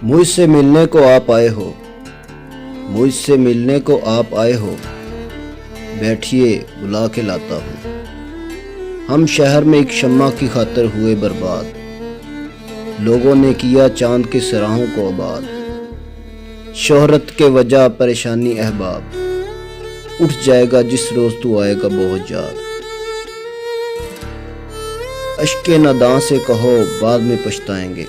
مجھ سے ملنے کو آپ آئے ہو، مجھ سے ملنے کو آپ آئے ہو، بیٹھیے بلا کے لاتا ہوں۔ ہم شہر میں ایک شمع کی خاطر ہوئے برباد، لوگوں نے کیا چاند کے سراہوں کو آباد۔ شہرت کے وجہ پریشانی احباب، اٹھ جائے گا جس روز تو آئے گا بہت یاد۔ اشک نداں سے کہو بعد میں پچھتائیں گے،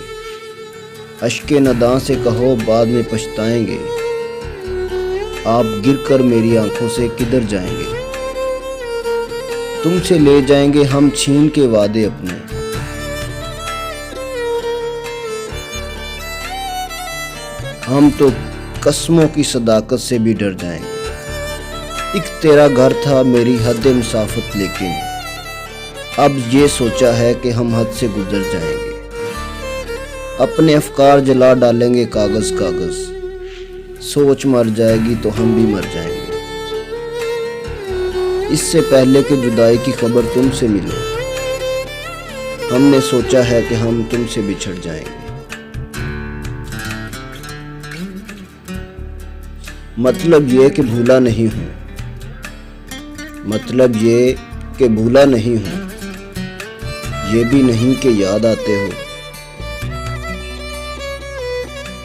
اشک نداں سے کہو بعد میں پچھتائیں گے، آپ گر کر میری آنکھوں سے کدھر جائیں گے۔ تم سے لے جائیں گے ہم چھین کے وعدے اپنے، ہم تو قسموں کی صداقت سے بھی ڈر جائیں گے۔ ایک تیرا گھر تھا میری حد مسافت، لیکن اب یہ سوچا ہے کہ ہم حد سے گزر جائیں گے۔ اپنے افکار جلا ڈالیں گے کاغذ کاغذ، سوچ مر جائے گی تو ہم بھی مر جائیں گے۔ اس سے پہلے کہ جدائی کی خبر تم سے ملے، ہم نے سوچا ہے کہ ہم تم سے بچھڑ جائیں گے۔ مطلب یہ کہ بھولا نہیں ہوں، مطلب یہ کہ بھولا نہیں ہوں، یہ بھی نہیں کہ یاد آتے ہو۔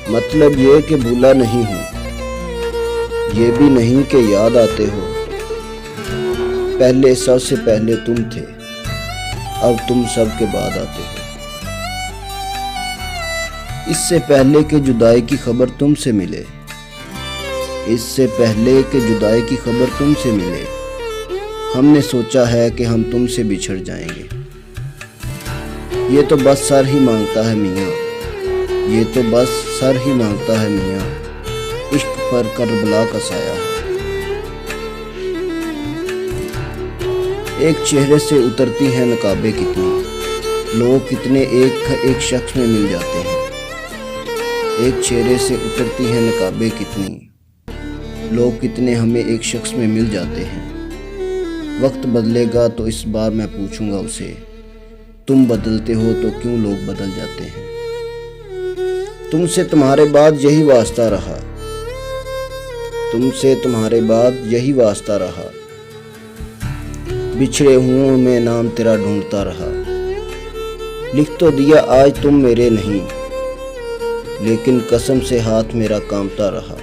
مطلب یہ کہ بھولا نہیں ہوں، یہ بھی نہیں کہ یاد آتے ہو۔ پہلے سب سے پہلے تم تھے، اب تم سب کے بعد آتے ہو۔ اس سے پہلے کہ جدائی کی خبر تم سے ملے، اس سے پہلے کہ جدائی کی خبر تم سے ملے، ہم نے سوچا ہے کہ ہم تم سے بچھڑ جائیں گے۔ یہ تو بس سر ہی مانگتا ہے میاں، یہ تو بس سر ہی مانگتا ہے میاں، عشق پر کربلا کا سایہ ہے۔ ایک چہرے سے اترتی ہیں نقابیں کتنی، لوگ کتنے ایک شخص میں مل جاتے ہیں۔ ایک چہرے سے اترتی ہیں نقابیں کتنی، لوگ کتنے ہمیں ایک شخص میں مل جاتے ہیں۔ وقت بدلے گا تو اس بار میں پوچھوں گا اسے، تم بدلتے ہو تو کیوں لوگ بدل جاتے ہیں۔ تم سے تمہارے بعد یہی واسطہ رہا، تم سے تمہارے بعد یہی واسطہ رہا، بچھڑے ہوں میں نام تیرا ڈھونڈتا رہا۔ لکھ تو دیا آج تم میرے نہیں، لیکن قسم سے ہاتھ میرا کانپتا رہا۔